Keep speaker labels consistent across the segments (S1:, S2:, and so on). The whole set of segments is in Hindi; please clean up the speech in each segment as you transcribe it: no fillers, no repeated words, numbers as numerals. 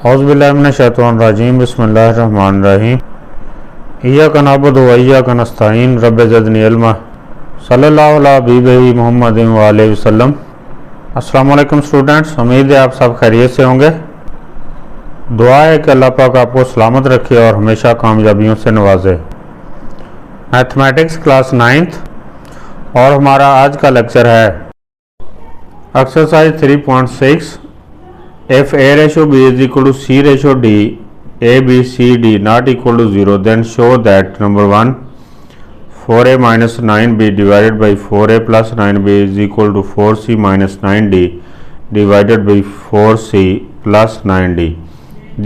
S1: औज़ुबिल्लाहिमिनश्शैतानिर्रजीम बिस्मिल्लाहिर्रहमानिर्रहीम इय्याका नअबुदु व इय्याका नस्तईन रब्बि ज़िदनी इल्मा सल्लल्लाहु अला हबीबिही मुहम्मदिन व आलिहि वसल्लम। अस्सलाम वालेकुम स्टूडेंट्स, उम्मीद है आप सब खैरियत से होंगे। दुआ है कि अल्लाह पाक आपको सलामत रखे और हमेशा कामयाबियों से नवाजे। मैथमेटिक्स क्लास 9th और हमारा आज का लेक्चर है exercise 3.6 If a ratio b is equal to c ratio d, a b c d not equal to 0, then show that number 1 4a minus 9b divided by 4a plus 9b is equal to 4c minus 9d divided by 4c plus 9d।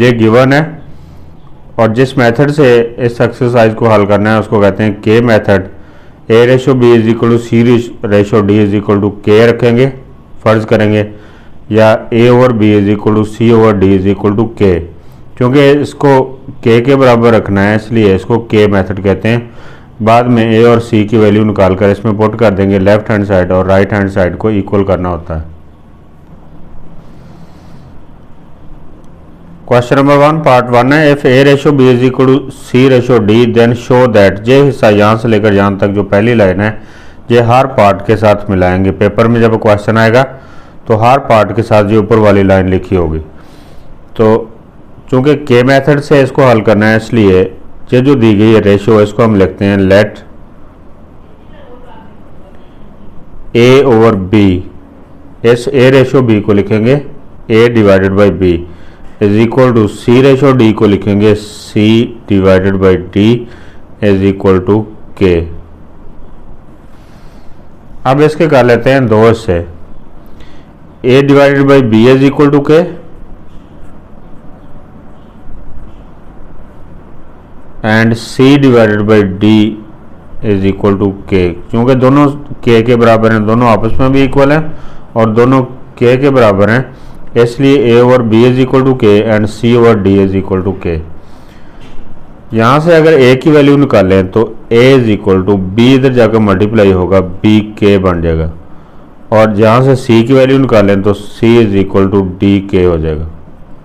S1: ये गिवन है और जिस मेथड से इस एक्सरसाइज को हल करना है उसको कहते हैं K method. a ratio b is equal to C ratio d is equal to K रखेंगे, फ़र्ज़ करेंगे, या a over b is equal to C over d is equal to के। क्योंकि इसको k के बराबर रखना है इसलिए इसको k मेथड कहते हैं। बाद में a और c की वैल्यू निकाल कर इसमें पुट कर देंगे, लेफ्ट हैंड साइड और राइट हैंड साइड को इक्वल करना होता है। क्वेश्चन नंबर 1 पार्ट 1 है। If a ratio b is equal to C ratio d then show that. ये हिस्सा यहाँ से लेकर यहाँ तक जो पहली लाइन है ये हर पार्ट के साथ मिलाएंगे। पेपर में जब क्वेश्चन आएगा तो हर पार्ट के साथ जो ऊपर वाली लाइन लिखी होगी। तो चूंकि के मेथड से इसको हल करना है इसलिए ये जो दी गई है रेशियो इसको हम लिखते हैं लेट ए ओवर बी। इस ए रेशियो बी को लिखेंगे a divided by b is equal to c ratio d को लिखेंगे c divided by d is equal to k. अब इसके कर लेते हैं दो से। a divided by b is equal to k and c divided by d is equal to के। क्योंकि दोनों k के बराबर हैं, दोनों आपस में भी इक्वल हैं और दोनों k के बराबर हैं, इसलिए a over b is equal to k and c over d is equal to k. यहाँ से अगर a की वैल्यू निकालें तो a is equal to b इधर जाकर मल्टीप्लाई होगा b k बन जाएगा, और जहाँ से c की वैल्यू निकालें तो c is equal to D K हो जाएगा,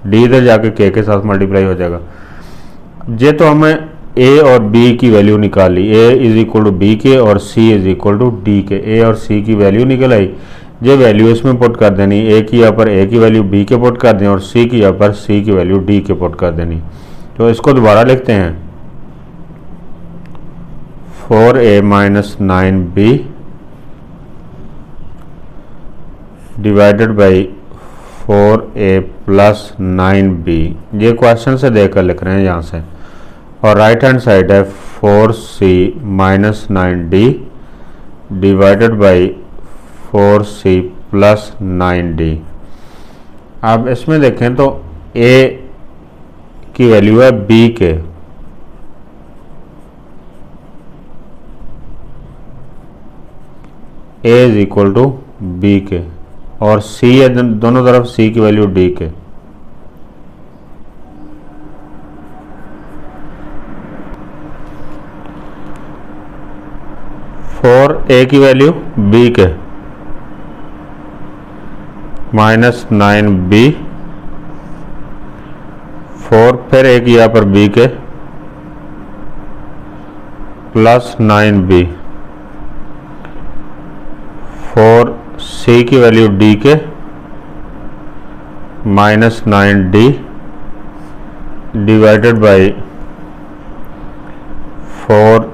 S1: d इधर जाके k के साथ मल्टीप्लाई हो जाएगा। ये तो हमें a और b की वैल्यू निकाली, a is equal to B के और c is equal to D K. a और c की वैल्यू निकल आई, ये वैल्यू इसमें पुट कर देनी, a की यहाँ पर a की वैल्यू b के पुट कर दें और c की यहाँ पर c की वैल्यू d के पुट कर देनी। तो इसको दोबारा लिखते हैं 4a minus 9b divided by 4a plus 9b। ये क्वेश्चन से देखकर लिख रहे हैं यहाँ से, और राइट हैंड साइड है 4c minus 9d divided by 4c plus 9d। अब इसमें देखें तो a की वैल्यू है b K, a is equal to b K, और c है दोनों तरफ c की value d K. Four a की value b K minus 9b, 4 फिर a की यहाँ पर b के प्लस 9b, 4 c की value d K minus 9d divided by 4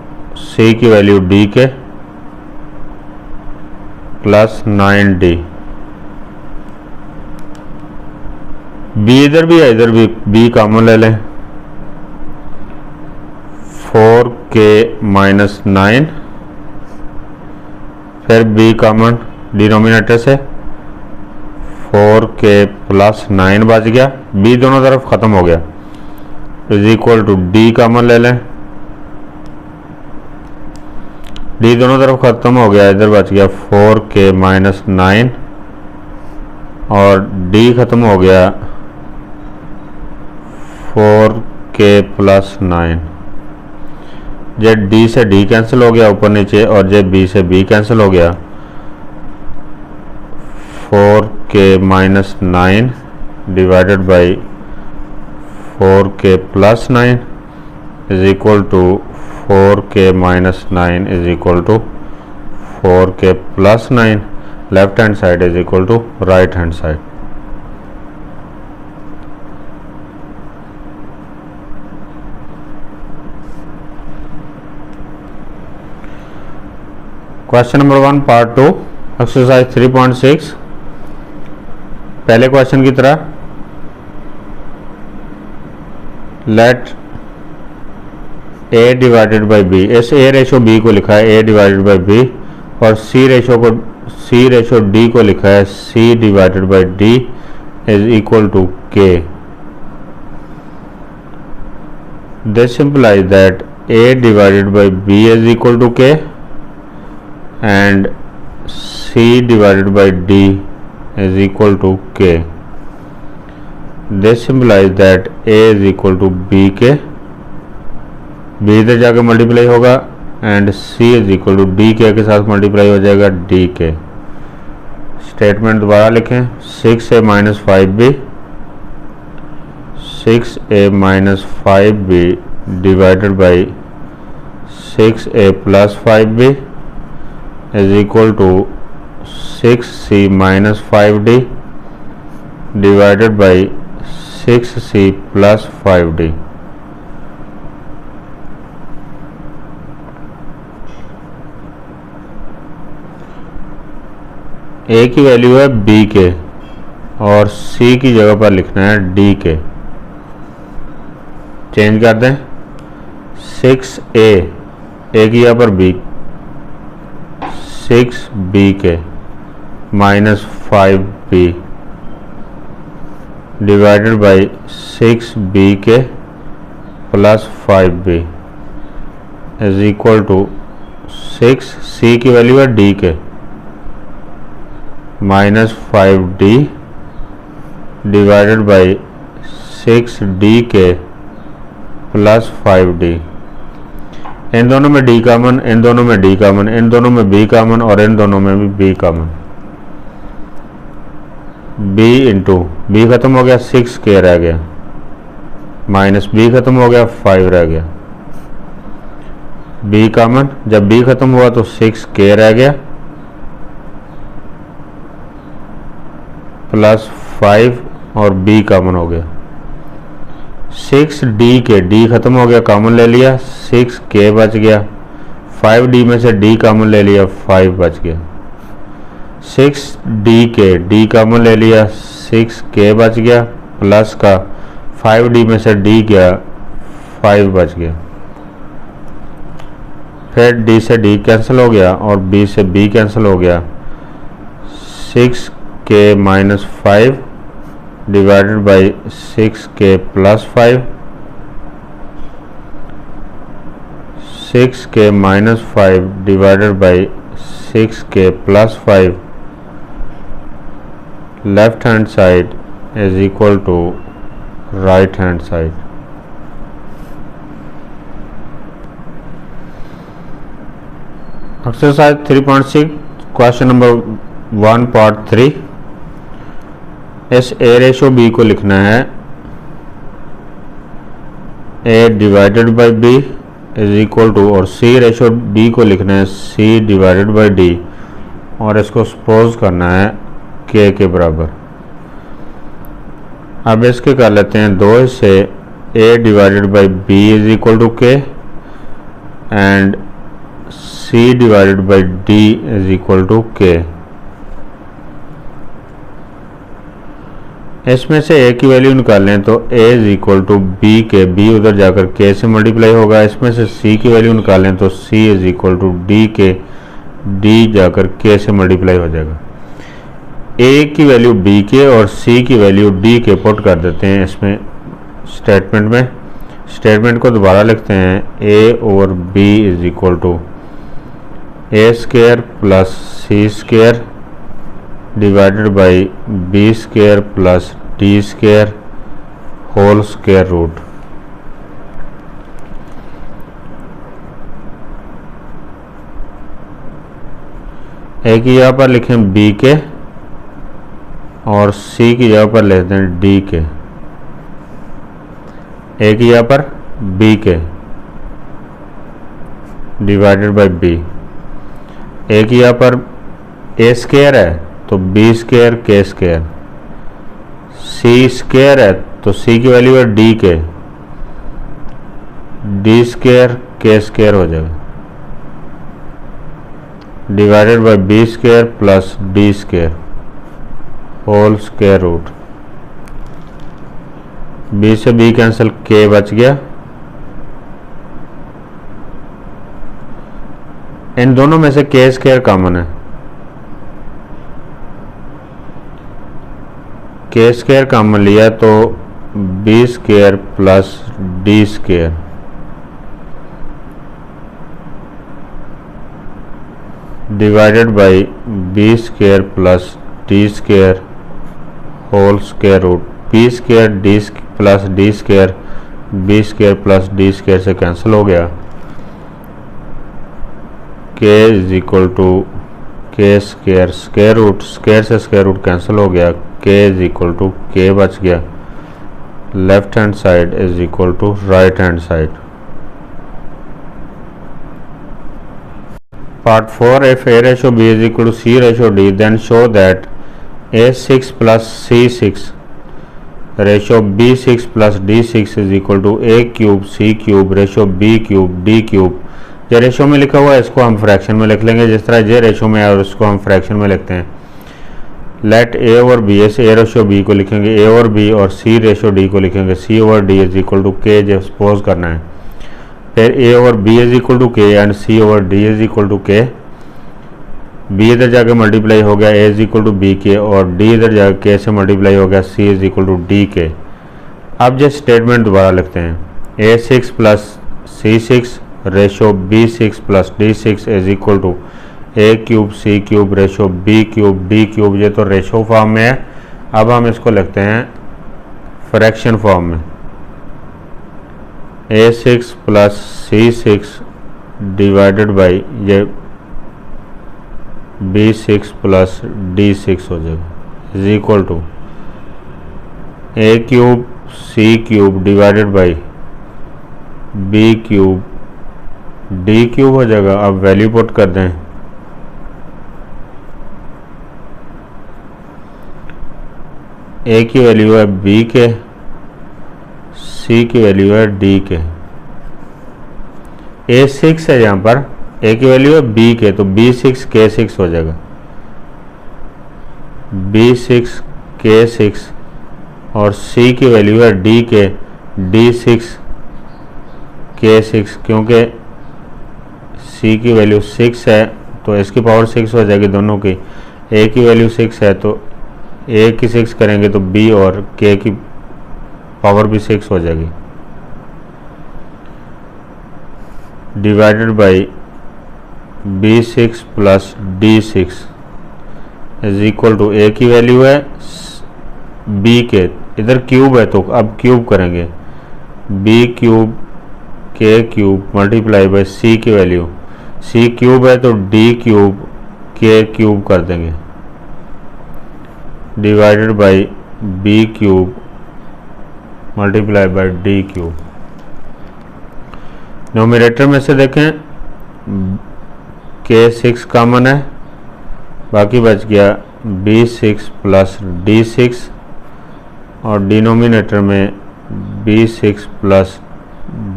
S1: c की वैल्यू d के प्लस 9d। b इधर भी है, इधर भी b कॉमन ले लें, 4k माइनस 9 फिर b कॉमन डिनोमिनेटर से 4k प्लस 9 बच गया, b दोनों तरफ ख़त्म हो गया, is equal to d common ले लें, d दोनों तरफ ख़त्म हो गया, इधर बच गया 4k माइनस 9 और d ख़त्म हो गया 4k प्लस 9। ये d से d कैंसिल हो गया ऊपर नीचे, और ये b से b कैंसिल हो गया, 4k minus 9 divided by 4k plus 9 is equal to 4k minus 9 is equal to 4k plus 9, left hand side is equal to right hand side. Question number 1 part 2 exercise 3.6। पहले क्वेश्चन की तरह let a divided by b, इस a रेशो b को लिखा है a डिवाइडेड बाई b और c रेशो d को लिखा है c divided by d is equal to k। This implies that a divided by b is equal to k and c divided by d is equal to k. This implies that a is equal to b K, b इधर जाकर मल्टीप्लाई होगा and c is equal to d के साथ मल्टीप्लाई हो जाएगा d के। स्टेटमेंट दोबारा लिखें, 6a minus 5b 6a minus 5b divided by 6a plus 5b is equal to 6c minus 5d divided by 6c plus 5d। a की वैल्यू है b के और c की जगह पर लिखना है d के। चेंज कर दें, 6a की जगह पर b, 6b के minus 5b divided by 6b के plus 5b is equal to 6c की वैल्यू है d K minus 5d divided by 6d के प्लस 5d। इन दोनों में d कॉमन, इन दोनों में d कॉमन, इन दोनों में b कॉमन और इन दोनों में भी b common. b into b खत्म हो गया, 6k रह गया, माइनस b खत्म हो गया, 5 रह गया। b कॉमन, जब b खत्म हुआ तो 6k रह गया प्लस 5 और b कॉमन हो गया। 6d के d खत्म हो गया, कॉमन ले लिया, 6k बच गया, 5d में से d कॉमन ले लिया, 5 बच गया। 6d के d कॉमन ले लिया, 6k बच गया, प्लस का 5d में से d गया, 5 बच गया। फिर d से d कैंसिल हो गया और b से b कैंसिल हो गया। 6k minus 5 divided by 6k plus 5, 6k minus 5 divided by 6k plus 5, left hand side is equal to right hand side. Exercise 3.6 question number 1 part 3। इस a रेशो b को लिखना है a divided by b is equal to, और c रेशो d को लिखना है c डिवाइडेड बाई d और इसको सपोज करना है k के बराबर। अब इसके कर लेते हैं 2 हिस्से, a divided by b is equal to k and c divided by d is equal to k। इसमें से a की वैल्यू निकाल लें तो a is equal to b K, b उधर जाकर k से मल्टीप्लाई होगा। इसमें से c की वैल्यू निकाल लें तो c is equal to d K, d जाकर k से मल्टीप्लाई हो जाएगा। a की वैल्यू b के और c की वैल्यू d के पुट कर देते हैं इसमें स्टेटमेंट में। स्टेटमेंट को दोबारा लिखते हैं, a over b is equal to a square plus c square divided by B square plus D square whole square root. A की जगह पर लिखें बी के और सी की जगह पर लिख दें डी के। एक यहाँ पर बी के डिवाइडेड बाई बी, एक यहाँ पर ए स्क्वायर है तो बी स्क्वायर के स्क्वायर, सी स्क्वायर है तो सी की वैल्यू है डी के, डी स्क्वायर के स्क्वायर हो जाएगा divided by B square plus D square whole square root. B से बी कैंसिल, के बच गया। इन दोनों में से के स्क्वायर कॉमन है, के स्क्वायर कॉमन लिया तो B square plus D square divided by B square plus D square whole square root. B square D plus D square B square plus D square से कैंसिल हो गया, के इज इक्वल टू के स्क्वायर, स्क्वायर रूट स्क्वायर से स्क्वायर रूट कैंसिल हो गया, K is equal to K बच गया, left hand side is equal to right hand side. Part 4, if A ratio B is equal to C ratio D, then show that A6 plus C6 ratio B6 plus D6 is equal to A cube C cube ratio B cube D cube। जो रेशो में लिखा हुआ है इसको हम फ्रैक्शन में लिख लेंगे, जिस तरह जे रेशो में है और इसको हम फ्रैक्शन में लिखते हैं। लेट ए और बी, ऐसे ए रेशो बी को लिखेंगे ए और बी, और सी रेशो डी को लिखेंगे c over D is equal to k, जो सपोज करना है। फिर a over B is equal to k and c over D is equal to k. B इधर जाके मल्टीप्लाई हो गया a is equal to B के, और डी इधर जाके के से मल्टीप्लाई हो गया C is equal to D K. अब जो स्टेटमेंट दोबारा लिखते हैं, A6 plus C6 ratio B6 plus D6 is equal to A cube C cube ratio B cube D cube. ये तो रेशो फॉर्म में है, अब हम इसको लिखते हैं फ्रैक्शन फॉर्म में। A6 plus C6 divided by ये B6 प्लस D6 हो जाएगा is equal to A cube C cube divided by B cube D cube हो जाएगा। अब वैल्यू पुट कर दें, A की वैल्यू है B के, C की वैल्यू है D के। A6 है यहाँ पर, A की वैल्यू है B के, तो B6 K6 हो जाएगा, B6 K6, और C की वैल्यू है D के, D6 K6। क्योंकि C की वैल्यू 6 है तो इसकी पावर 6 हो जाएगी दोनों की। A की वैल्यू 6 है तो A की 6 करेंगे तो B और K की पावर भी 6 हो जाएगी, divided by B6 plus D6 is equal to A की वैल्यू है B के, इधर क्यूब है तो अब क्यूब करेंगे, B cube K cube multiply by C की वैल्यू, C क्यूब है तो D क्यूब K क्यूब कर देंगे, divided by B cube multiply by D cube. Numerator में से देखें K6 कॉमन है, बाकी बच गया B6 प्लस D6, और डिनोमिनेटर में B6 प्लस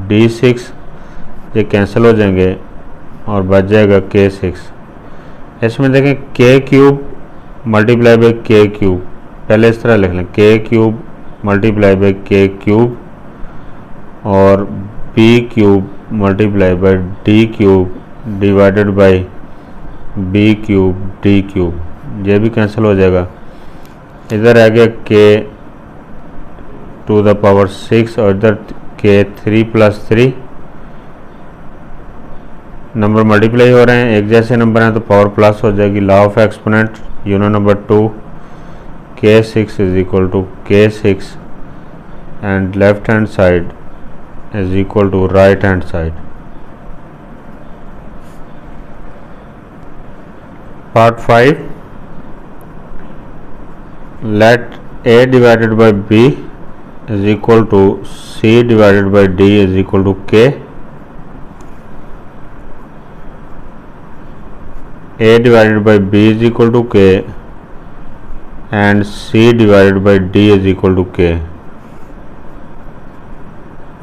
S1: D6 ये कैंसिल हो जाएंगे और बच जाएगा K6। इसमें देखें K cube multiply by K cube, पहले इस तरह लिख लें K cube multiply by K cube, और B cube multiply by D cube divided by B cube D cube. ये भी कैंसिल हो जाएगा, इधर आ गया K टू द पावर 6 और इधर K 3 प्लस 3। नंबर मल्टीप्लाई हो रहे हैं, एक जैसे नंबर हैं तो पावर प्लस हो जाएगी। Law of exponent you know number 2, K6 is equal to K6 and left hand side is equal to right hand side। Part 5, let A divided by B is equal to c divided by d is equal to के, a divided by b is equal to k and c divided by d is equal to k,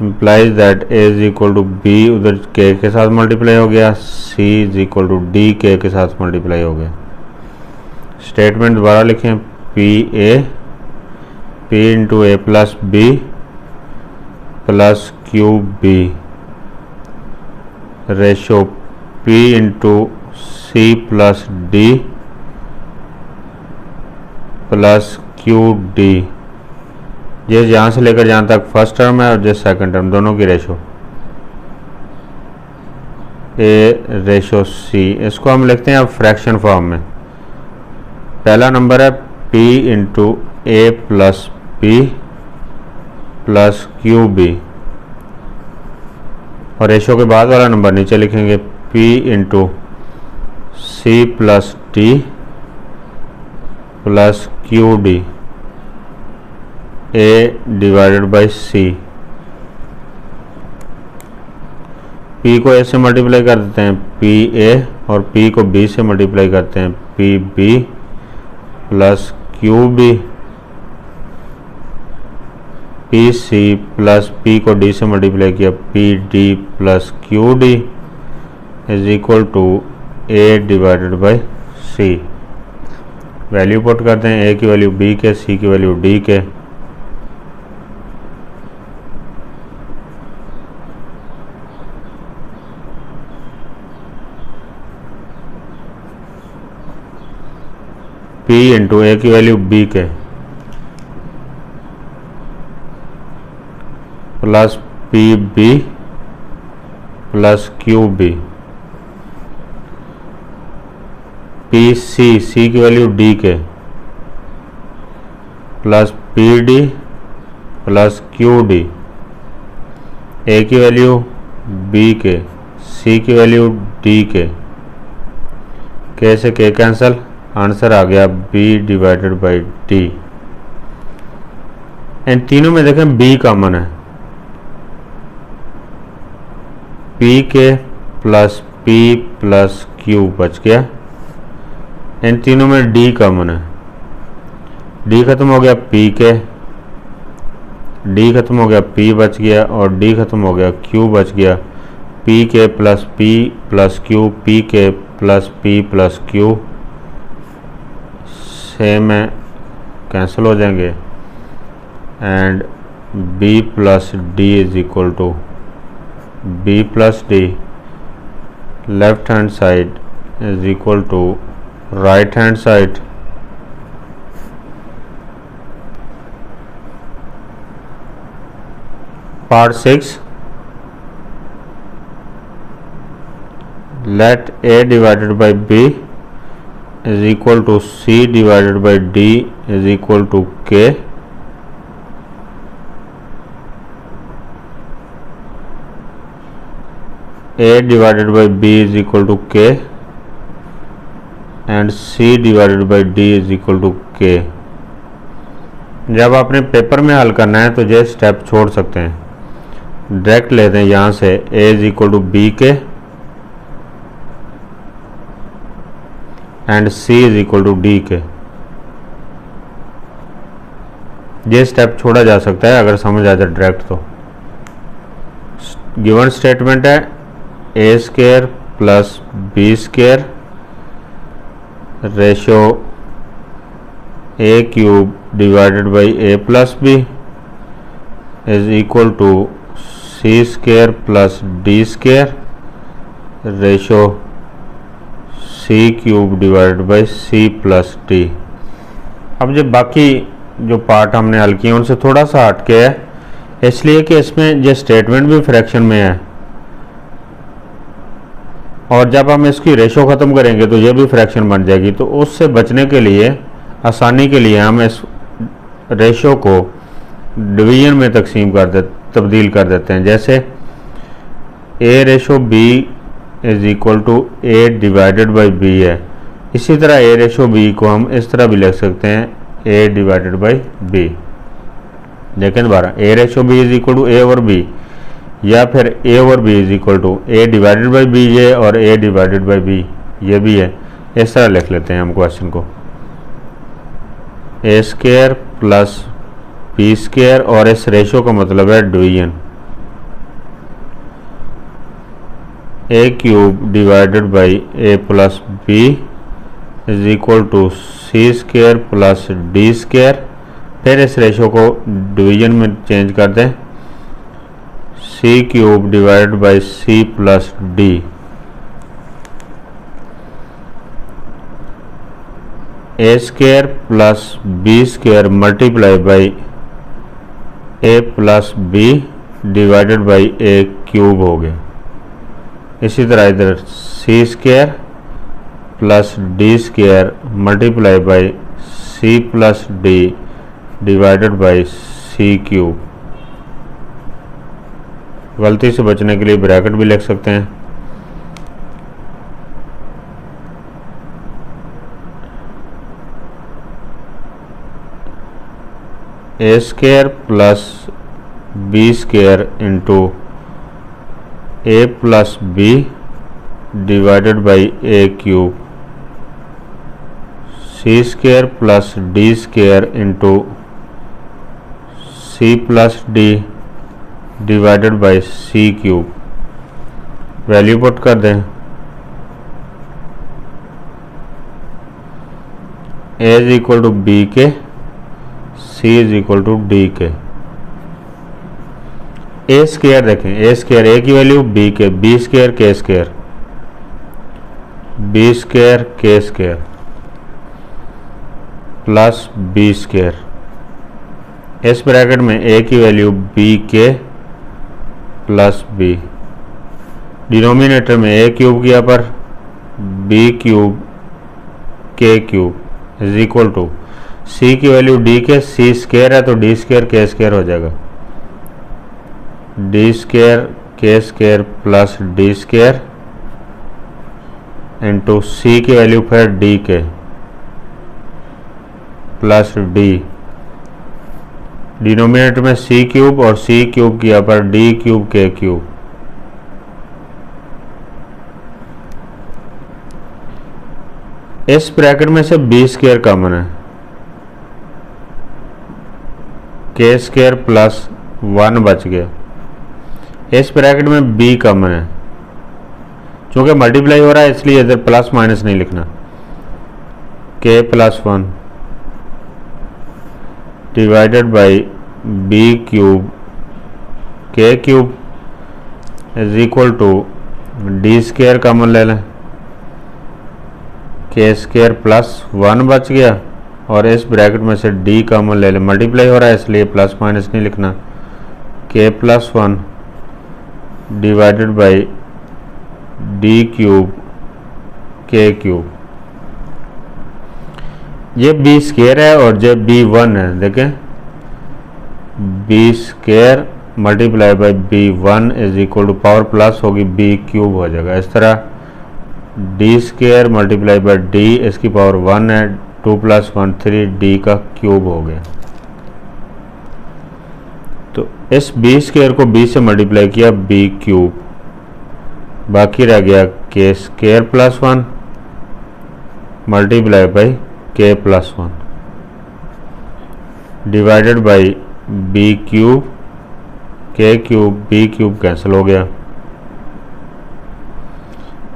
S1: implies that a is equal to b उधर k के साथ मल्टीप्लाई हो गया, c is equal to D के साथ मल्टीप्लाई हो गया। स्टेटमेंट दोबारा लिखें, p इंटू ए plus b plus Q B ratio p into c plus D plus Q D. ये यहाँ से लेकर जहाँ तक फर्स्ट टर्म है और जो सेकंड टर्म दोनों की रेशो ए रेशो सी, इसको हम लिखते हैं अब फ्रैक्शन फॉर्म में। पहला नंबर है p इंटू ए plus b plus Q b और रेशो के बाद वाला नंबर नीचे लिखेंगे p into c plus D plus Q D a divided by c. P को ए से मल्टीप्लाई कर देते हैं पी ए और पी को बी से मल्टीप्लाई करते हैं P B plus Q B, P C plus P को डी से मल्टीप्लाई किया P D plus Q D is equal to A divided by C. Value put करते हैं, ए की वैल्यू बी के, सी की वैल्यू डी के। p इंटू ए की वैल्यू b के plus P B plus Q B, P C की वैल्यू d के plus P D plus Q D, ए की वैल्यू b के, सी की वैल्यू d के से के कैंसिल, आंसर आ गया b डिवाइडेड बाई डी। इन तीनों में देखें b कॉमन है, p K plus p plus q बच गया। इन तीनों में d कॉमन है, d खत्म हो गया p के, d खत्म हो गया p बच गया और d खत्म हो गया q बच गया। p K plus p plus q, p K plus p plus q same है, कैंसिल हो जाएंगे and b plus D is equal to b plus D, left hand side is equal to right hand side. Part 6, let a divided by b is equal to c divided by d is equal to k, a divided by b is equal to k and c divided by d is equal to k। जब आपने पेपर में हल करना है तो ये स्टेप छोड़ सकते हैं, डायरेक्ट लेते हैं यहाँ से a is equal to b K and c is equal to D K. ये स्टेप छोड़ा जा सकता है अगर समझ आ जाए डायरेक्ट तो। गिवन स्टेटमेंट है ए square plus b square ratio a cube divided by a plus b is equal to c square plus D square ratio c cube divided by C plus d. अब जो बाकी जो पार्ट हमने हल किए उनसे थोड़ा सा हटके है, इसलिए कि इसमें ये स्टेटमेंट भी फ्रैक्शन में है और जब हम इसकी रेशो ख़त्म करेंगे तो ये भी फ्रैक्शन बन जाएगी। तो उससे बचने के लिए, आसानी के लिए हम इस रेशो को डिवीजन में तब्दील कर देते हैं। जैसे a ratio B is equal to A divided by b है, इसी तरह ए रेशो बी को हम इस तरह भी लिख सकते हैं ए डिवाइडेड बाई बी। देखें दोबारा, a ratio B is equal to a over b, या फिर a over B is equal to A divided by b ये और ए डिवाइडेड बाई बी ये भी है। इस तरह लिख लेते हैं हम क्वेश्चन को, a square plus b square, और इस रेशो का मतलब है division, a cube divided by a plus b is equal to c square plus D square. फिर इस रेशो को डिवीजन में चेंज कर दें, c cube divided by C plus d, a square plus b square multiply by a plus b divided by a cube हो गया। इसी तरह इधर c square plus D square multiply by C plus D divided by C cube. गलती से बचने के लिए ब्रैकेट भी लिख सकते हैं, a square plus b square into A plus b divided by a cube, c square plus D square into c plus D divided by C cube. Value put कर दें, ए इज इक्वल टू बी के, सी is equal to D k. A square देखें, ए स्क्वायर ए की वैल्यू बी के, बी स्क्वायर के स्क्वायर, बी स्क्वायर के स्क्वायर प्लस बी स्क्वायर। इस ब्रैकेट में ए की वैल्यू बी के प्लस बी, डिनोमिनेटर में ए क्यूब किया पर बी क्यूब के क्यूब इज इक्वल टू सी की वैल्यू डी के, सी स्क्वायर है तो डी स्क्वायर के स्क्वायर हो जाएगा, डी स्क्वायर के square plus D square into c की वैल्यू फिर डी के प्लस डी, डिनोमिनेटर में सी क्यूब और सी क्यूब किया पर डी क्यूब के क्यूब। इस ब्रैकेट में से बी स्क्वायर कॉमन है, के स्क्वायर प्लस 1 बच गया। इस ब्रैकेट में बी कॉमन है, चूंकि मल्टीप्लाई हो रहा है इसलिए इधर प्लस माइनस नहीं लिखना, के plus 1 divided by B cube के cube is equal to d square common ले लें, के स्क्वायर प्लस 1 बच गया और इस ब्रैकेट में से डी कॉमन ले लें, मल्टीप्लाई हो रहा है इसलिए प्लस माइनस नहीं लिखना, के plus 1 divided by D cube के क्यूब। ये बी स्क्वायर है और ये बी 1 है, देखें B square multiply by B 1 is equal to power plus होगी बी क्यूब हो जाएगा। इस तरह D square multiply by D इसकी पावर 1 है, 2 + 1 3 डी का क्यूब हो गया। तो इस बी स्क्वायर को बी से मल्टीप्लाई किया बी क्यूब, बाकी रह गया के square plus 1 multiply by K plus 1 divided by B cube के क्यूब, बी क्यूब कैंसिल हो गया,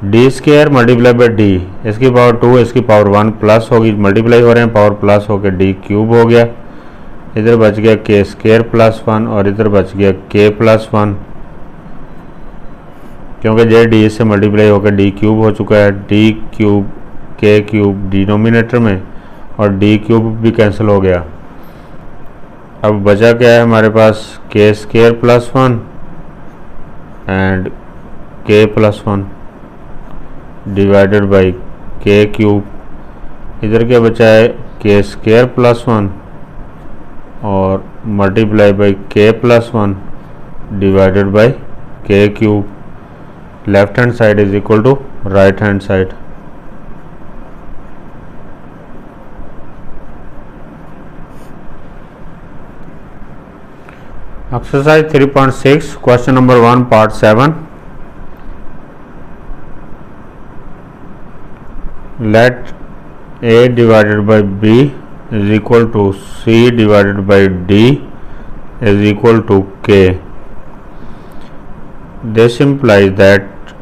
S1: D square multiply by D इसकी पावर 2 इसकी पावर 1 प्लस होगी, मल्टीप्लाई हो रहे हैं पावर प्लस होकर डी क्यूब हो गया। इधर बच गया के स्क्वायर प्लस 1 और इधर बच गया के प्लस 1, क्योंकि जे डी से मल्टीप्लाई होकर डी क्यूब हो चुका है, डी क्यूब के क्यूब डिनोमिनेटर में और डी क्यूब भी कैंसिल हो गया। अब बचा क्या है हमारे पास, K square plus 1 and K plus 1 divided by K cube. इधर क्या बचा है, के स्क्वायर प्लस 1 और multiply by K plus 1 divided by K cube. Left hand side is equal to right hand side. Exercise 3.6 question number 1 part 7 let a divided by b is equal to c divided by d is equal to k. This implies that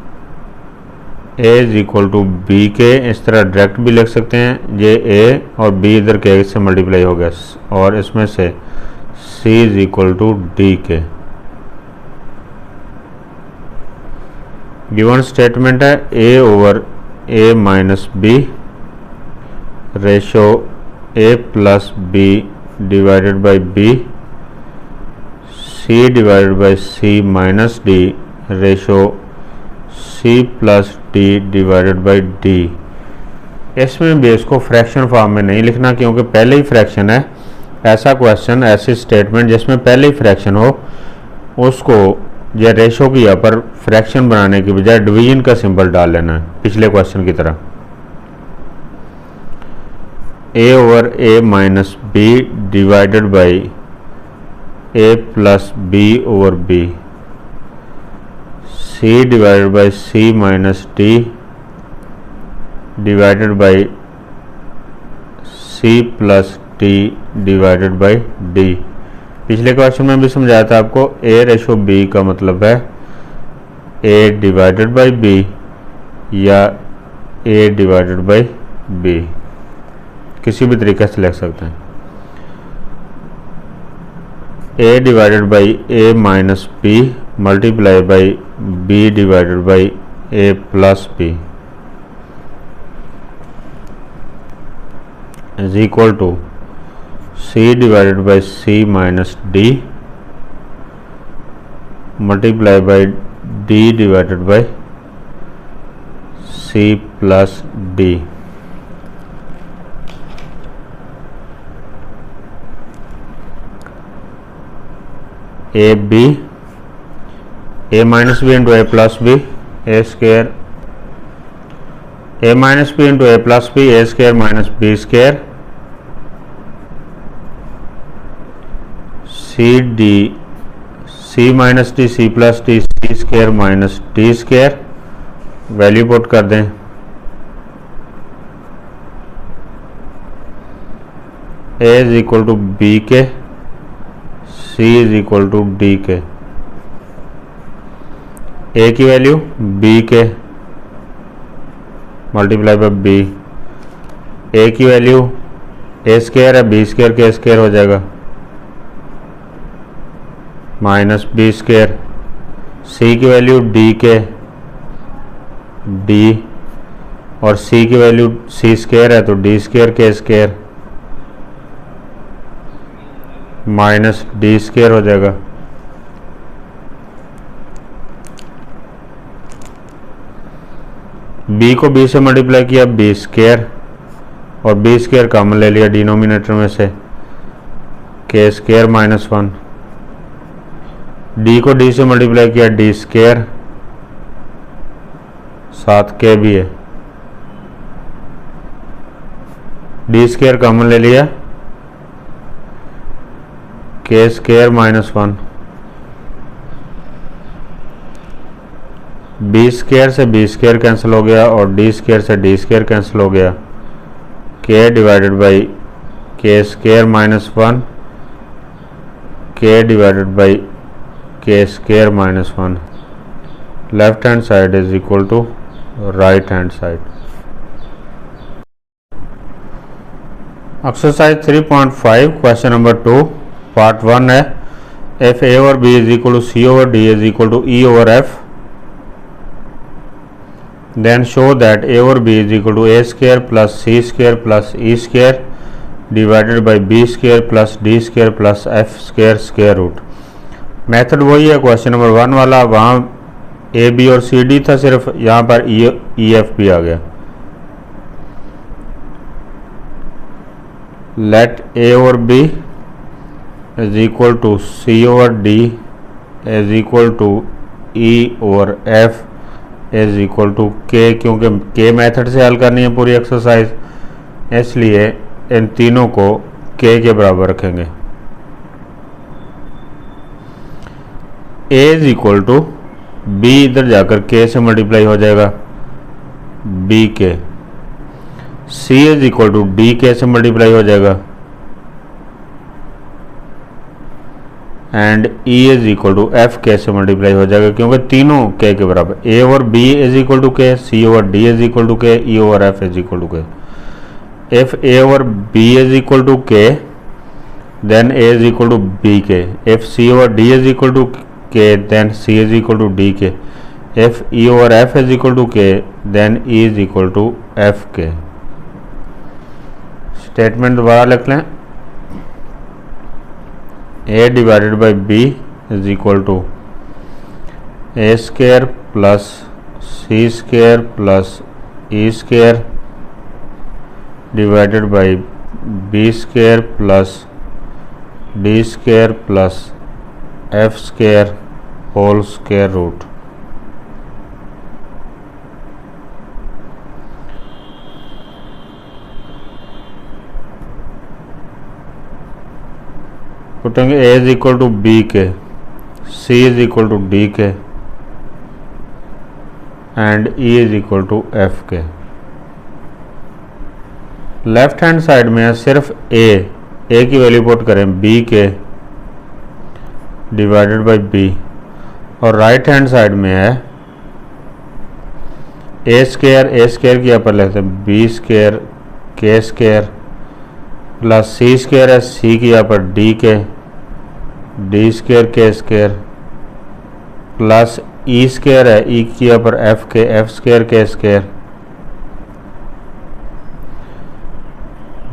S1: a is equal to b के इस तरह डायरेक्ट भी लिख सकते हैं, ये a और b इधर के से मल्टीप्लाई हो गया और इसमें से c is equal to d K. Given statement है a over a minus b ratio a plus b divided by b c divided by c minus d ratio c plus d divided by d. इसमें भी इसको फ्रैक्शन फॉर्म में नहीं लिखना क्योंकि पहले ही फ्रैक्शन है. ऐसा क्वेश्चन, ऐसी स्टेटमेंट जिसमें पहले ही फ्रैक्शन हो उसको या रेशो की यहाँ पर फ्रैक्शन बनाने की बजाय डिवीजन का सिंबल डाल लेना है पिछले क्वेश्चन की तरह. a over a minus b divided by a plus b over b c divided by c minus d divided by c plus d divided by d. पिछले क्वेश्चन में भी समझाया था आपको a रेशो b का मतलब है a डिवाइडेड बाई b या a डिवाइडेड बाई b, किसी भी तरीके से लिख सकते हैं. a divided by a minus b multiply by b divided by a plus b is equal to c divided by c minus d multiply by d divided by c plus d. A B A minus B into A plus B A square A minus B into A plus B A square minus B square C D C minus D C plus D C square minus D square. Value put कर दें. ए is equal to B K c is equal to D K. a की value b K multiply by b. a की वैल्यू a स्क्वायर है b स्क्वायर के स्क्वायर हो जाएगा माइनस b स्क्वायर. c की वैल्यू d के d और c की वैल्यू c स्क्वायर है तो d स्क्वायर के स्क्वायर माइनस डी स्क्वायर हो जाएगा. b को b से मल्टीप्लाई किया b स्क्वायर और b स्क्वायर कॉमन ले लिया डिनोमिनेटर में से k स्क्वायर माइनस 1. d को d से मल्टीप्लाई किया d स्क्वायर साथ k भी है d स्क्वायर कॉमन ले लिया K square minus 1. B square से बी स्क्वायर कैंसिल हो गया और डी स्क्वायर से डी स्क्वायर कैंसिल हो गया. K divided by K square minus 1 K divided by K square minus 1. Left hand side is equal to right hand side. Exercise 3.5 question number 2 part 1 है. If A over B is equal to C over D is equal to E over F. Then show that A over B is equal to A square plus C square plus E square divided by B square plus D square plus F square square root. Method वही है क्वेश्चन नंबर 1 वाला. वहाँ ए बी और सी डी था, सिर्फ यहाँ पर ई एफ भी आ गया. Let A over B is equal to C over D is equal to E over F is equal to K. क्योंकि K मेथड से हल करनी है पूरी एक्सरसाइज, इसलिए इन तीनों को K के बराबर रखेंगे. A is equal to b, इधर जाकर के से मल्टीप्लाई हो जाएगा बी के, सी is equal to D k से मल्टीप्लाई हो जाएगा, and E is equal to F k से मल्टीप्लाई हो जाएगा, क्योंकि तीनों के बराबर, a over B is equal to k, c over D is equal to k, e over F is equal to k. If a over B is equal to k, then a is equal to B k. If c over D is equal to k, then c is equal to D k. If e over F is equal to k, then e is equal to F के। स्टेटमेंट दोबारा लिख लें, a divided by b is equal to A square plus C square plus E square divided by B square plus D square plus F square whole square root. पुटेंगे A is equal to B के, सी इज इक्वल टू डी के, and E is equal to F के। लेफ्ट हैंड साइड में है सिर्फ ए की वैल्यू पुट करें बी के डिवाइडेड बाई बी, और राइट हैंड साइड में है ए स्क्वायर की यहाँ पर लेते हैं बी स्क्वायर के स्क्वायर प्लस सी स्क्वायर है सी की यहाँ पर डी के, डी स्क्वायर के स्क्वायर प्लस ई स्क्वायर है ई की यहाँ पर एफ के, एफ स्क्वायर के square,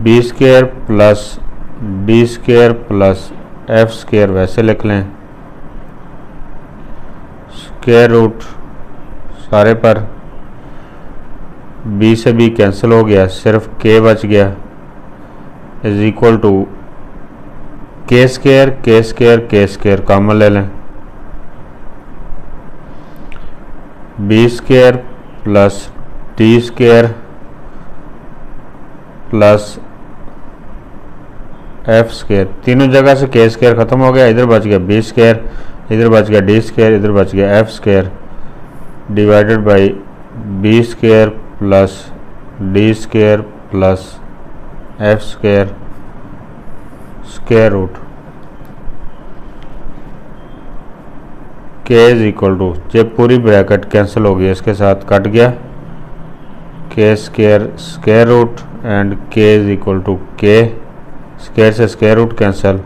S1: B square plus D square plus F square वैसे लिख लें, स्क्वायर रूट सारे पर, बी से बी कैंसिल हो गया, सिर्फ के बच गया, इज इक्वल टू के स्क्वायर कॉमन ले लें, B square plus D square plus F square, तीनों जगह से के स्क्वायर खत्म हो गया, इधर बच गया बी स्क्वायर, इधर बच गया डी स्क्वायर, इधर बच गया F square divided by B square plus D square plus F square square root. K is equal to, जब पूरी ब्रैकेट कैंसिल हो गई इसके साथ कट गया, के square square root and k is equal to के, स्क्वायर से square root cancel,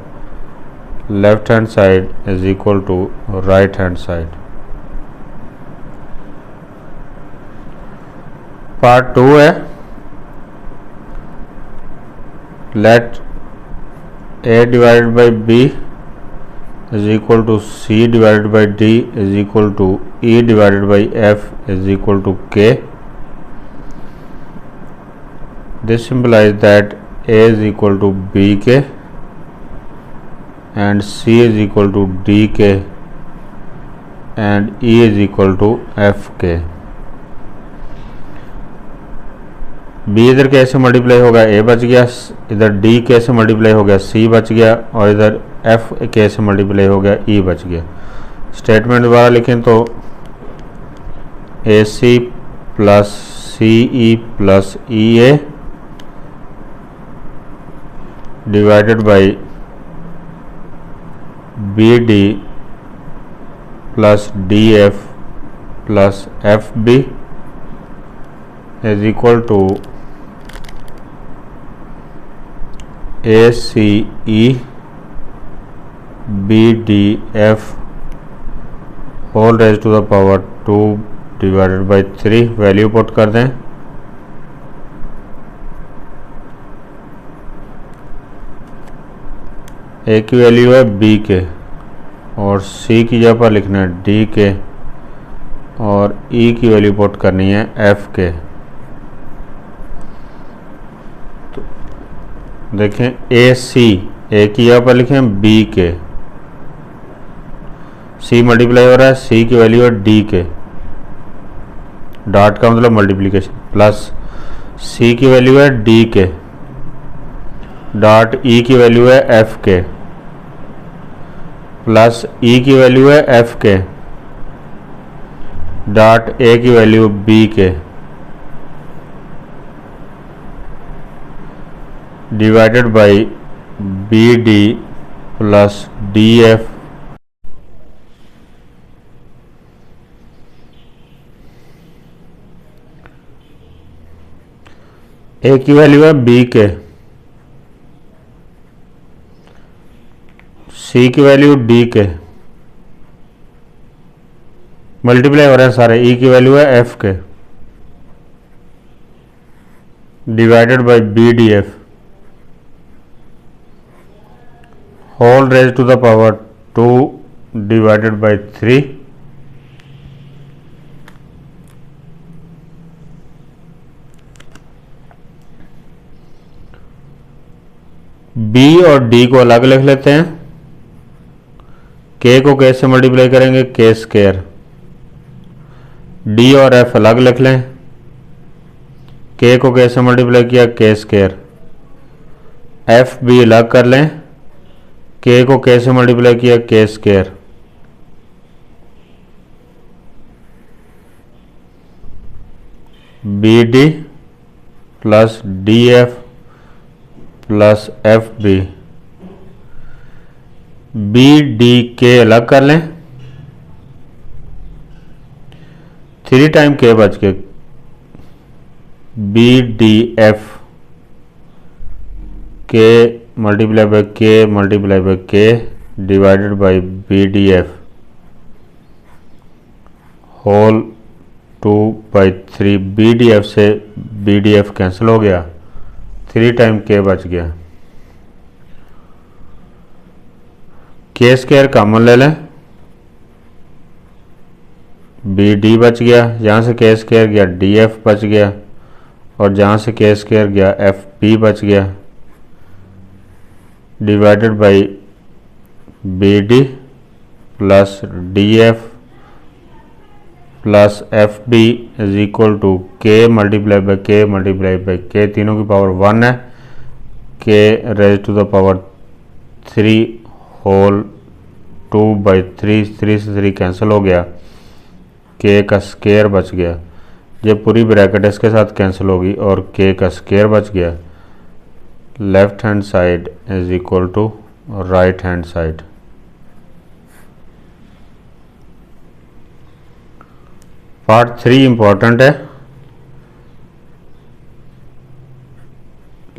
S1: left hand side is equal to right hand side. Part 2 है, let a divided by b is equal to c divided by d is equal to e divided by f is equal to k. This implies that a is equal to B के and C is equal to D के and E is equal to F K. B इधर कैसे मल्टीप्लाई होगा, ए बच गया, इधर डी कैसे मल्टीप्लाई हो गया, सी बच गया, और इधर एफ कैसे मल्टीप्लाई हो गया, ई बच गया। स्टेटमेंट दोबारा लिखें तो a c plus c e plus e a divided by B D plus D F plus F B is equal to A C e b D F whole raise to the power 2 divided by 3। Value put कर दें, ए की वैल्यू है बी के और सी की जगह पर लिखना है डी के और ई की वैल्यू पुट करनी है एफ के। तो देखें ए सी, ए की जगह पर लिखें बी के, सी मल्टीप्लाई हो रहा है, सी की वैल्यू है डी के, डॉट का मतलब मल्टीप्लिकेशन, प्लस सी की वैल्यू है डी के, डॉट ई की वैल्यू है एफ के, प्लस ई की वैल्यू है एफ के डॉट ए की वैल्यू बी के divided by B D plus D F A की वैल्यू है बी के, सी की वैल्यू डी के, मल्टीप्लाई हो रहे हैं सारे, ई की वैल्यू है F K divided by B D F whole raise to the power 2 divided by 3 B और डी को अलग लिख लेते हैं, के को के से मल्टीप्लाई करेंगे के स्क्वायर, डी और एफ अलग लिख लें, के को के से मल्टीप्लाई किया के स्क्वायर, एफ बी अलग कर लें, के को के से मल्टीप्लाई किया K square, B D plus D F plus F B, B D K अलग कर लें, 3 टाइम के बच के, B D F K multiply by K divided by B D F whole 2/3, B D F से बी डी एफ कैंसिल हो गया, 3 टाइम के बच गया, के स्क्वायर कॉमन ले लें, बी डी बच गया, यहाँ से के स्क्वायर गया डी एफ बच गया, और जहाँ से के स्क्वायर गया एफ बी बच गया divided by B D plus D F plus F B is equal to K multiply by K, तीनों की पावर 1 है, K raise to the power 3 whole 2/3, 3 से 3 कैंसिल हो गया, के का स्क्वायर बच गया, ये पूरी ब्रैकेट इसके साथ कैंसिल होगी और के का स्क्वायर बच गया, left hand side is equal to right hand side. Part 3 important है,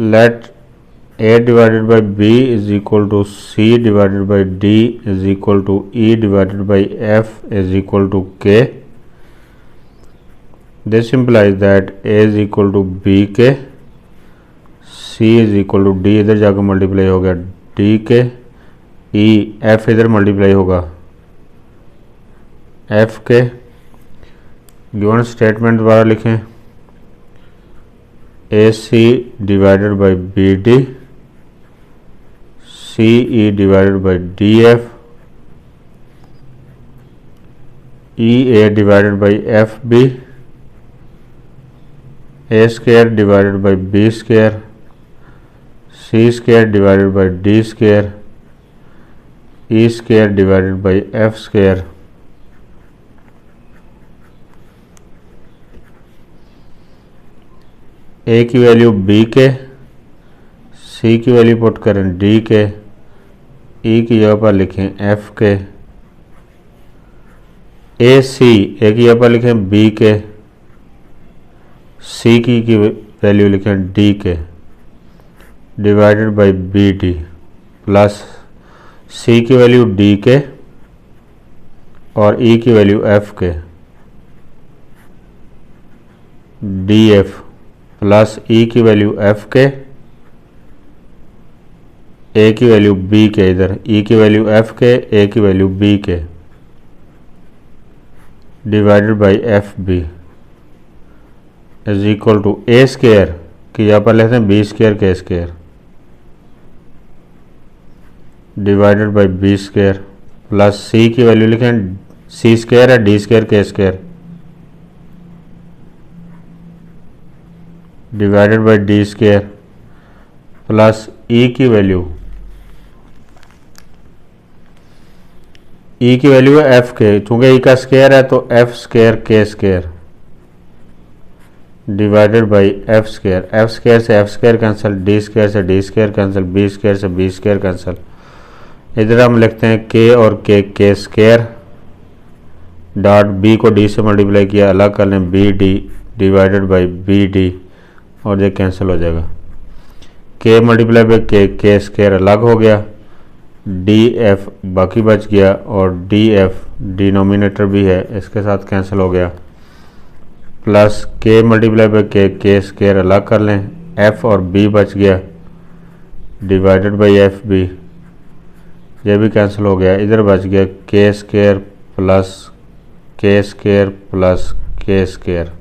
S1: let a divided by b is equal to c divided by d is equal to e divided by f is equal to k, this implies that a is equal to b k, c is equal to d इधर जाकर मल्टीप्लाई हो गया d के, e f इधर मल्टीप्लाई होगा f के, गिवन स्टेटमेंट द्वारा लिखें a c divided by B d, c E divided by d f, e a divided by F b, a square divided by B square, c square divided by D square, e square divided by F square, a की वैल्यू बी के, सी की वैल्यू पुट करें डी के, ई की जगह पर लिखें एफ के, ए की जगह पर लिखें बी के, सी की वैल्यू लिखें D K divided by B D plus C की वैल्यू डी के और ई की value F K D F plus E की वैल्यू एफ के, ए की वैल्यू बी के, इधर ई की वैल्यू एफ के, ए की वैल्यू बी के divided by F B is equal to A square की यहाँ पर लेते हैं बी स्क्वायर के square divided by B square plus C की वैल्यू लिखें सी स्क्वायर है डी स्क्वायर के square divided by D square plus E की वैल्यू ई की वैल्यू है एफ के, चूँकि ई का स्क्वायर है तो एफ स्क्वायर के square divided by F square से F square cancel, D square से D square cancel, B square से बी स्क्वायर कैंसिल। इधर हम लिखते हैं के और के स्क्वायर डॉट बी को डी से मल्टीप्लाई किया, अलग कर लें B D divided by B D और ये कैंसिल हो जाएगा। के मल्टीप्लाई बाई के स्क्वायर अलग हो गया, डी एफ बाकी बच गया और डी एफ डिनोमिनेटर भी है इसके साथ कैंसिल हो गया, प्लस के मल्टीप्लाई बाई के स्क्वायर अलग कर लें, एफ और बी बच गया डिवाइडेड बाई एफ बी, ये भी कैंसिल हो गया। इधर बच गया के स्क्वायर प्लस के स्क्वायर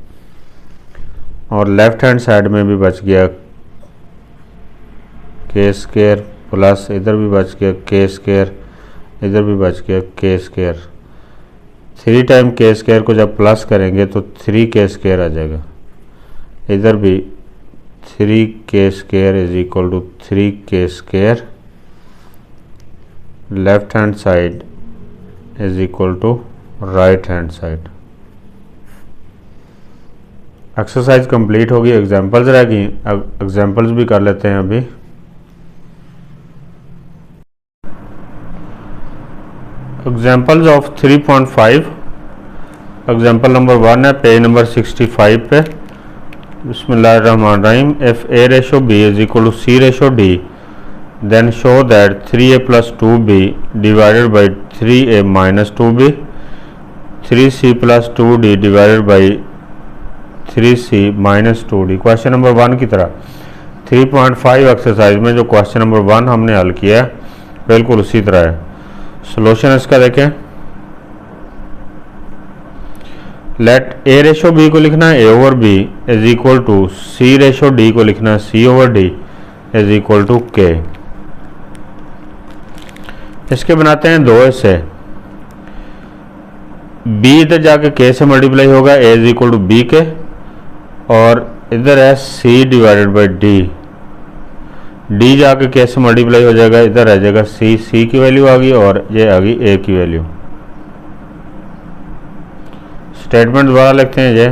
S1: और लेफ्ट हैंड साइड में भी बच गया के स्क्वायर प्लस इधर भी बच गया के स्क्वायर, इधर भी बच गया के स्क्वायर। 3 टाइम के स्क्वायर को जब प्लस करेंगे तो 3 के स्क्वायर आ जाएगा। इधर भी 3 K square is equal to 3 K square, left hand side is equal to right hand side. Exercise complete होगी, एग्जांपल्स रह गई, एग्जांपल्स भी कर लेते हैं अभी। एग्जाम्पल्स ऑफ 3.5, एग्जाम्पल नंबर 1 है पेज नंबर 65 पे। बिस्मिल्लाहिर्रहमानिर्रहीम। If A ratio B is equal to C ratio D then show that 3a plus 2b divided by 3a minus 2b, 3c plus 2d divided by 3c minus 2d। Question number 1 की तरह 3.5 एक्सरसाइज में जो क्वेश्चन नंबर 1 हमने हल किया है बिल्कुल उसी तरह है। सोल्यूशन इसका देखें, लेट ए रेशो बी को लिखना है A over B is equal to C ratio D को लिखना है C over D is equal to K. इसके बनाते हैं दो हिस्से, बी इधर जाके के से मल्टीप्लाई होगा A is equal to B के, और इधर है C divided by D, D जाके के से मल्टीप्लाई हो जाएगा, इधर आ जाएगा सी की वैल्यू आ गई और ये आ गई ए की वैल्यू। स्टेटमेंट दोबारा लिखते हैं, ये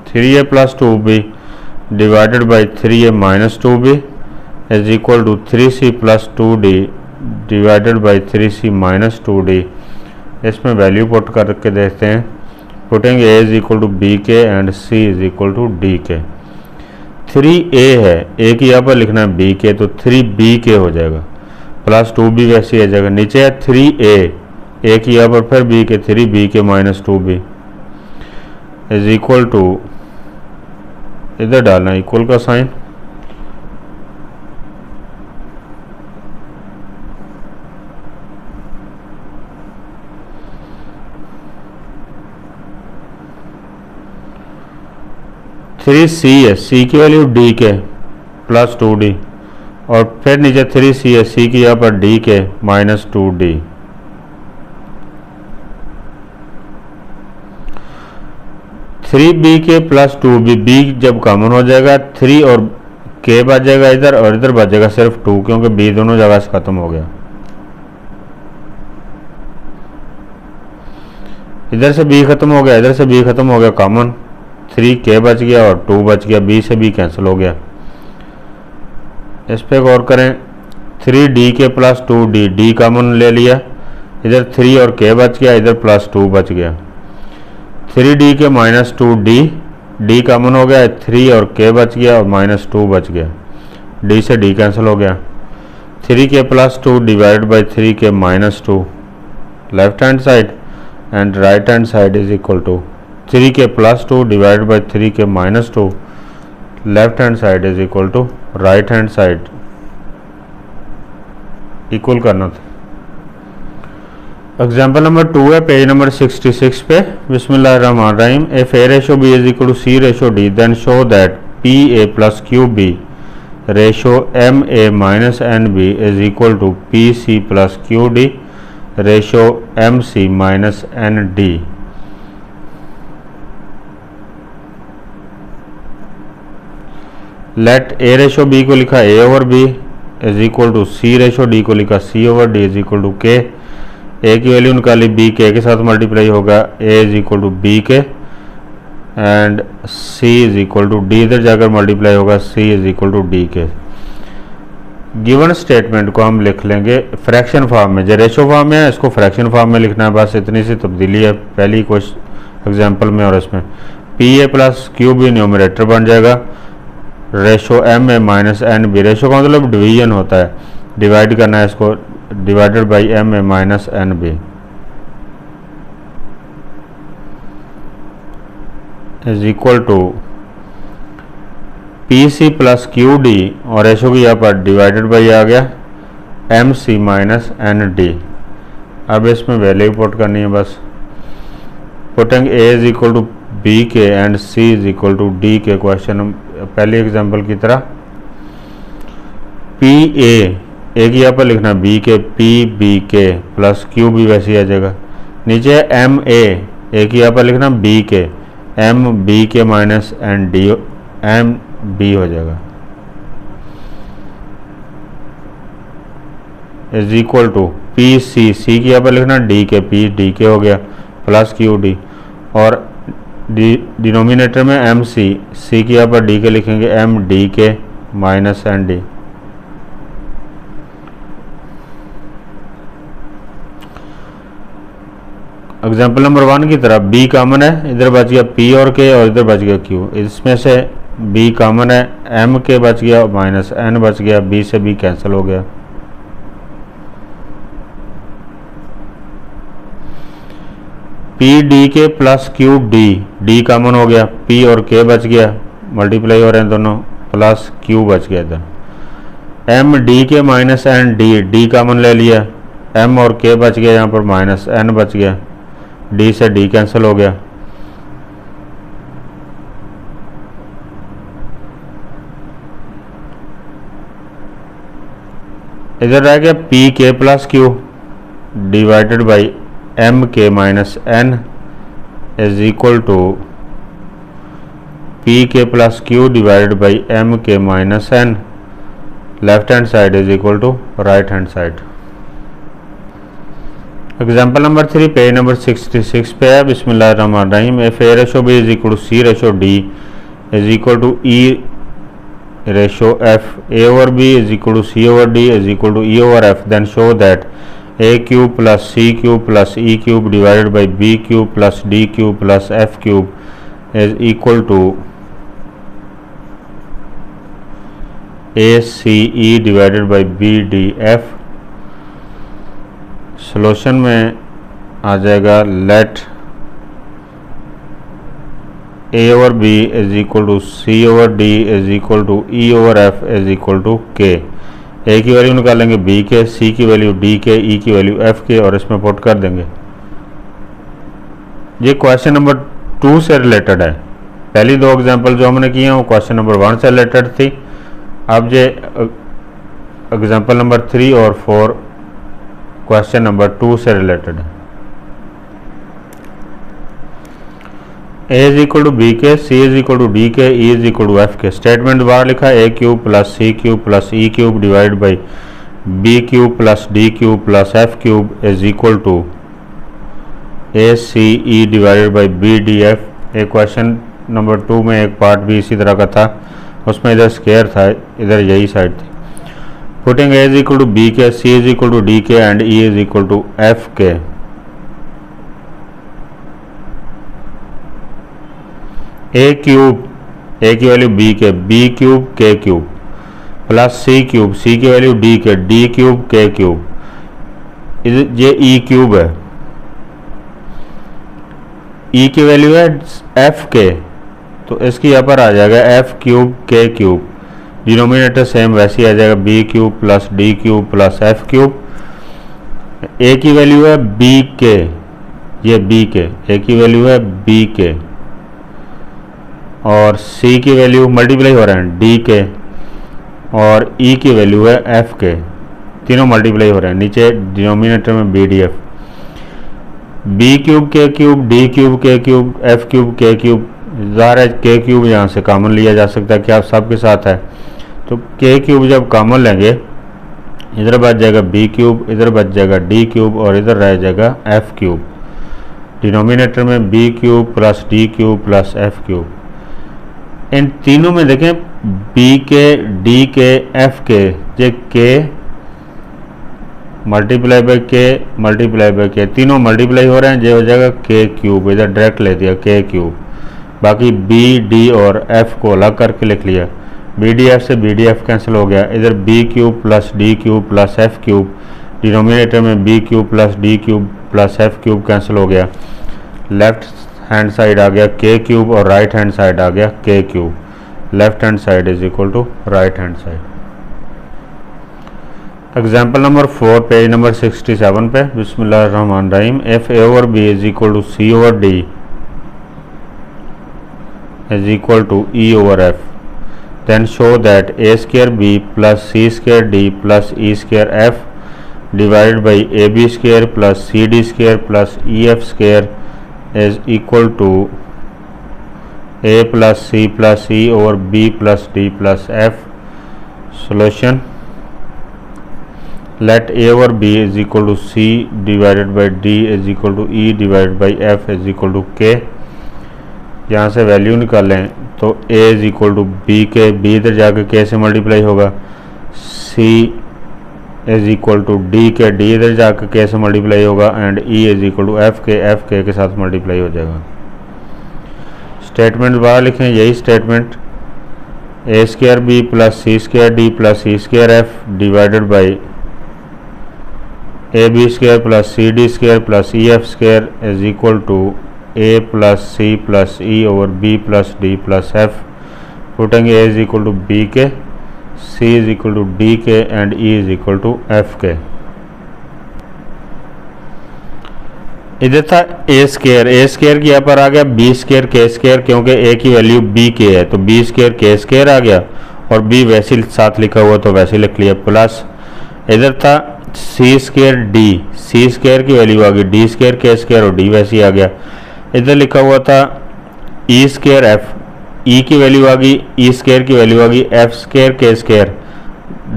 S1: 3a plus 2b divided by 3a minus 2b is equal to 3c plus 2d divided by 3c minus 2d। इसमें वैल्यू पुट करके देखते हैं, पुटेंगे a is equal to B के and c is equal to D K. 3a है, a की यहाँ पर लिखना है b के तो 3b के हो जाएगा, प्लस 2b वैसे आ जाएगा। नीचे है 3a की यहाँ पर फिर b के 3b के minus 2b is equal to, इधर डालना इक्वल का साइन, थ्री सी है, सी की वैल्यू डी के प्लस 2d और फिर नीचे 3c है, सी की यहाँ पर D K minus 2d। Three B के प्लस 2b, बी जब कॉमन हो जाएगा 3 और के बच जाएगा इधर और इधर बच जाएगा सिर्फ 2 क्योंकि b दोनों जगह से खत्म हो गया। इधर से b खत्म हो गया, इधर से b खत्म हो गया कॉमन, 3k बच गया और 2 बच गया, b से b कैंसिल हो गया। इस पे गौर करें, 3d के प्लस 2d, d कॉमन ले लिया, इधर 3 और k बच गया, इधर प्लस 2 बच गया। 3d के माइनस 2d, d कॉमन हो गया, 3 और k बच गया और माइनस 2 बच गया, d से d कैंसिल हो गया। 3k plus 2 divided by 3k minus 2, left hand side and right hand side is equal to 3k plus 2 divided by 3k minus 2, left hand side is equal to right hand side, equal करना था। एग्जाम्पल नंबर 2 है पेज नंबर 66 पे। बिस्मिल्लाहिर्रहमानिर्रहीम। If A ratio B is equal to C ratio D then show that P A plus Q B ratio M A minus N B is equal to P C plus Q D ratio M C minus N D. Let A ratio B को लिखा A over B is equal to C ratio D को लिखा C over D is equal to के। ए की वैल्यू निकाली, बी के साथ मल्टीप्लाई होगा, A is equal to B के and C is equal to D, इधर जाकर मल्टीप्लाई होगा, C is equal to D K. Given statement को हम लिख लेंगे फ्रैक्शन फॉर्म में, जो रेशो फॉर्म में है इसको फ्रैक्शन फॉर्म में लिखना है, बस इतनी सी तब्दीली है पहली कुछ एग्जाम्पल में और इसमें। P A plus Q B numerator बन जाएगा, ratio M A minus N B, ratio का मतलब डिवीजन होता है, डिवाइड करना है इसको, divided by M A minus N B is equal to P C plus Q D और रेशो की यहाँ पर डिवाइडेड बाई आ गया M C minus N D. अब इसमें वैल्यू पुट करनी है बस, putting A is equal to B के and C is equal to D K. Question पहले एग्जांपल की तरह पी ए की यहाँ पर लिखना बी के, पी बी के प्लस क्यू बी वैसे ही आ जाएगा। नीचे एम ए की यहाँ पर लिखना B K, M B K minus N D M B हो जाएगा is equal to P C की यहाँ पर लिखना डी के, पी डी के हो गया प्लस क्यू डी और डिनोमिनेटर में एम सी की यहाँ पर डी के लिखेंगे, M D K minus N D. Example number 1 की तरह बी कॉमन है, इधर बच गया पी और के और इधर बच गया क्यू, इसमें से बी कॉमन है, एम के बच गया माइनस एन बच गया, बी से बी कैंसिल हो गया। पी डी के प्लस क्यू डी कॉमन हो गया, पी और के बच गया, मल्टीप्लाई हो रहे हैं दोनों, प्लस क्यू बच गया इधर। M D K minus N D common ले लिया, एम और के बच गया, यहाँ पर माइनस एन बच गया, डी से डी कैंसिल हो गया। इधर रह गया P K plus Q divided by M K minus N is equal to P K plus Q divided by M K minus N, left hand side is equal to right hand side. Example number 3 page number 66 पे है। बिस्मिल्लाहिर्रहमानिर्रहीम। If A ratio B is equal to C ratio D is equal to E ratio F, A over B is equal to C over D is equal to E over F, then show that A cube plus C cube plus E cube divided by B cube plus D cube plus F cube is equal to A C E divided by B D F. Solution में आ जाएगा let A over B is equal to C over D is equal to E over F is equal to के। ए की वैल्यू निकालेंगे बी के, सी की वैल्यू डी के, ई की वैल्यू एफ के और इसमें पुट कर देंगे। ये क्वेश्चन नंबर 2 से रिलेटेड है। पहली 2 एग्जांपल जो हमने किए हैं वो क्वेश्चन नंबर 1 से रिलेटेड थी। अब ये एग्जांपल नंबर 3 और 4 क्वेश्चन नंबर 2 से रिलेटेड है। A is equal to B के, सी is equal to D K, E is equal to F के। स्टेटमेंट बाहर लिखा है A cube plus C cube plus E cube divide by B cube plus D cube plus F cube is equal to A C E divided by B D F. एक क्वेश्चन नंबर 2 में एक पार्ट भी इसी तरह का था, उसमें इधर स्क्वायर था, इधर यही साइड थी। Putting A is equal to B के, सी इज इक्वल टू डी के and E is equal to F K. A cube, A की वैल्यू बी के, बी क्यूब के cube plus C cube, C की वैल्यू डी के, डी क्यूब के क्यूब, ये ई क्यूब है, ई की वैल्यू है एफ के, तो इसकी यहाँ पर आ जाएगा एफ क्यूब के क्यूब। डिनोमिनेटर सेम वैसे ही आ जाएगा B cube plus D cube plus F cube. A की वैल्यू है बी के, ये बी के, ए की वैल्यू है बी के और सी की वैल्यू मल्टीप्लाई हो रहे हैं डी के और ई की वैल्यू है एफ के, तीनों मल्टीप्लाई हो रहे हैं। नीचे डिनोमिनेटर में B D F, B cube के क्यूब, डी क्यूब के क्यूब, एफ क्यूब के क्यूब। ज़ाहिर है के क्यूब यहाँ से कॉमन लिया जा सकता है, क्या आप सबके साथ है, तो के क्यूब जब कॉमन लेंगे इधर बच जाएगा बी क्यूब, इधर बच जाएगा डी क्यूब और इधर रह जाएगा एफ क्यूब। डिनोमिनेटर में B cube plus D cube plus F cube. इन तीनों में देखें बी के, डी के, एफ के, ये के मल्टीप्लाई बाय के तीनों मल्टीप्लाई हो रहे हैं, ये हो जाएगा के क्यूब, इधर डायरेक्ट ले दिया के क्यूब। बाकी बी, डी और एफ को अलग करके लिख लिया, बी डी एफ से बी डी एफ कैंसिल हो गया, इधर B cube plus D cube plus F cube, denominator में B cube plus D cube plus F cube cancel हो गया, लेफ्ट हैंड साइड आ गया के क्यूब और राइट हैंड साइड आ गया K cube, left hand side is equal to right hand side. Example number 4 page number 67 पे, बिस्मिल्लाहिर्रहमानिर्रहीम। If A over B is equal to C over D is equal to E over F, then show that A square B plus C square D plus E square F divided by AB square plus CD square plus EF square is equal to A plus C plus E over B plus D plus F. Solution: let A over B is equal to C divided by D is equal to E divided by F is equal to K। यहाँ से वैल्यू निकालें तो a is equal to B K, b इधर जाकर k से मल्टीप्लाई होगा, c is equal to d K, d इधर जाकर k से मल्टीप्लाई होगा and e is equal to f K साथ मल्टीप्लाई हो जाएगा। स्टेटमेंट बाहर लिखें, यही statement a square b plus c square d plus e square f divided by A B square plus C D square plus E F square is equal to a plus c plus e over b plus d plus f। पुटेंगे a is equal to b k, c is equal to d के and e is equal to f के। इधर था a स्क्वायर की यहाँ पर आ गया b स्क्वायर k स्क्वायर, क्योंकि a की वैल्यू b के है तो b स्क्वायर k स्क्वायर आ गया और b वैसे साथ लिखा हुआ तो वैसे लिख लिया, प्लस इधर था c स्क्वायर की वैल्यू आ गई d स्क्वायर k स्क्वायर और d वैसे ही आ गया। इधर लिखा हुआ था ई स्क्वायर एफ, ई की वैल्यू आ गई, ई स्क्वायर की वैल्यू आ गई, एफ स्क्वायर के स्क्वायर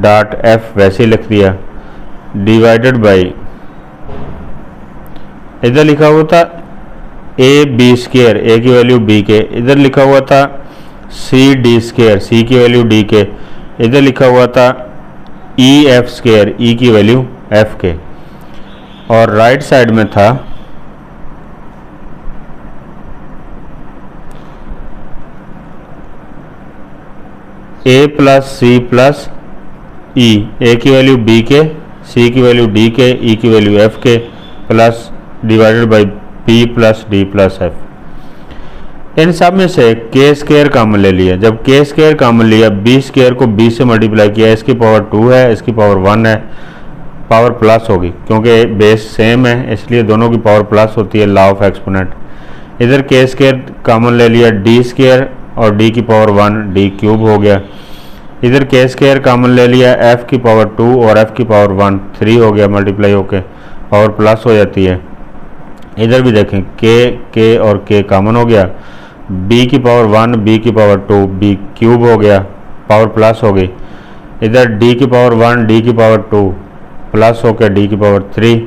S1: डॉट एफ वैसे लिख दिया, डिवाइडेड बाई इधर लिखा हुआ था ए बी स्क्वायर, ए की वैल्यू बी के, इधर लिखा हुआ था सी डी स्क्वायर, सी की वैल्यू डी के, इधर लिखा हुआ था ई एफ स्क्वायर, ई की वैल्यू एफ के, और राइट साइड में था ए प्लस सी प्लस ई, ए की वैल्यू बी के, सी की वैल्यू डी के, ई की value F K, plus divided by B plus D plus F. इन सब में से के स्क्वायर कॉमन ले लिया, जब के स्क्वायर कॉमन लिया बी स्क्वायर को बी से मल्टीप्लाई किया, इसकी पावर 2 है, इसकी पावर 1 है, पावर प्लस होगी क्योंकि बेस सेम है इसलिए दोनों की पावर प्लस होती है, लॉ ऑफ एक्सपोनेंट। इधर के स्क्वायर कॉमन ले लिया, डी स्क्वायर और d की पावर 1 d क्यूब हो गया। इधर के स्क्वायर कॉमन ले लिया, f की पावर 2 और f की पावर 1 3 हो गया, मल्टीप्लाई होके पावर प्लस हो जाती है। इधर भी देखें k और k कॉमन हो गया, b की पावर 1 b की पावर 2 b क्यूब हो गया, पावर प्लस हो गई। इधर d की पावर 1 d की पावर 2 प्लस होकर d की पावर 3,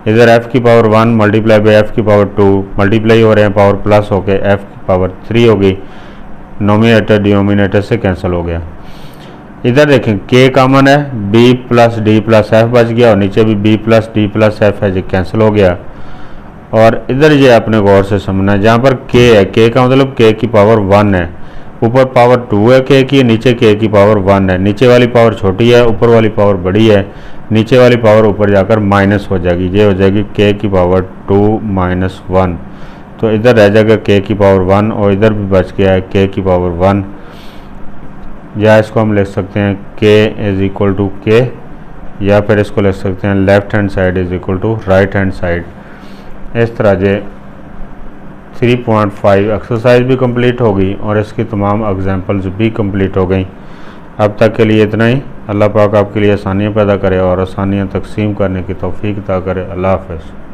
S1: इधर f की पावर 1 मल्टीप्लाई बाई f की पावर 2 मल्टीप्लाई हो रहे हैं, पावर प्लस होकर f की पावर 3 हो गई, नोमिनेटर डिनोमिनेटर से कैंसिल हो गया। इधर देखें k कॉमन है, b plus D plus F बच गया और नीचे भी b plus D plus F है जो कैंसिल हो गया। और इधर ये आपने गौर से समझना है, जहाँ पर k है, k का मतलब k की पावर 1 है, ऊपर पावर 2 है k की, नीचे k की पावर 1 है, नीचे वाली पावर छोटी है ऊपर वाली पावर बड़ी है, नीचे वाली पावर ऊपर जाकर माइनस हो जाएगी, ये हो जाएगी k की पावर 2 माइनस 1, तो इधर रह जाएगा k की पावर 1 और इधर भी बच गया है k की पावर 1, या इसको हम लिख सकते हैं k is equal to k, या फिर इसको लिख सकते हैं left hand side is equal to right hand side. इस तरह जे 3.5 एक्सरसाइज भी कंप्लीट होगी और इसकी तमाम एग्जांपल्स भी कंप्लीट हो गई। अब तक के लिए इतना ही। अल्लाह पाक आपके लिए आसानियाँ पैदा करे और आसानियाँ तकसीम करने की तौफीक अता करे। अल्लाह हाफ़िज़।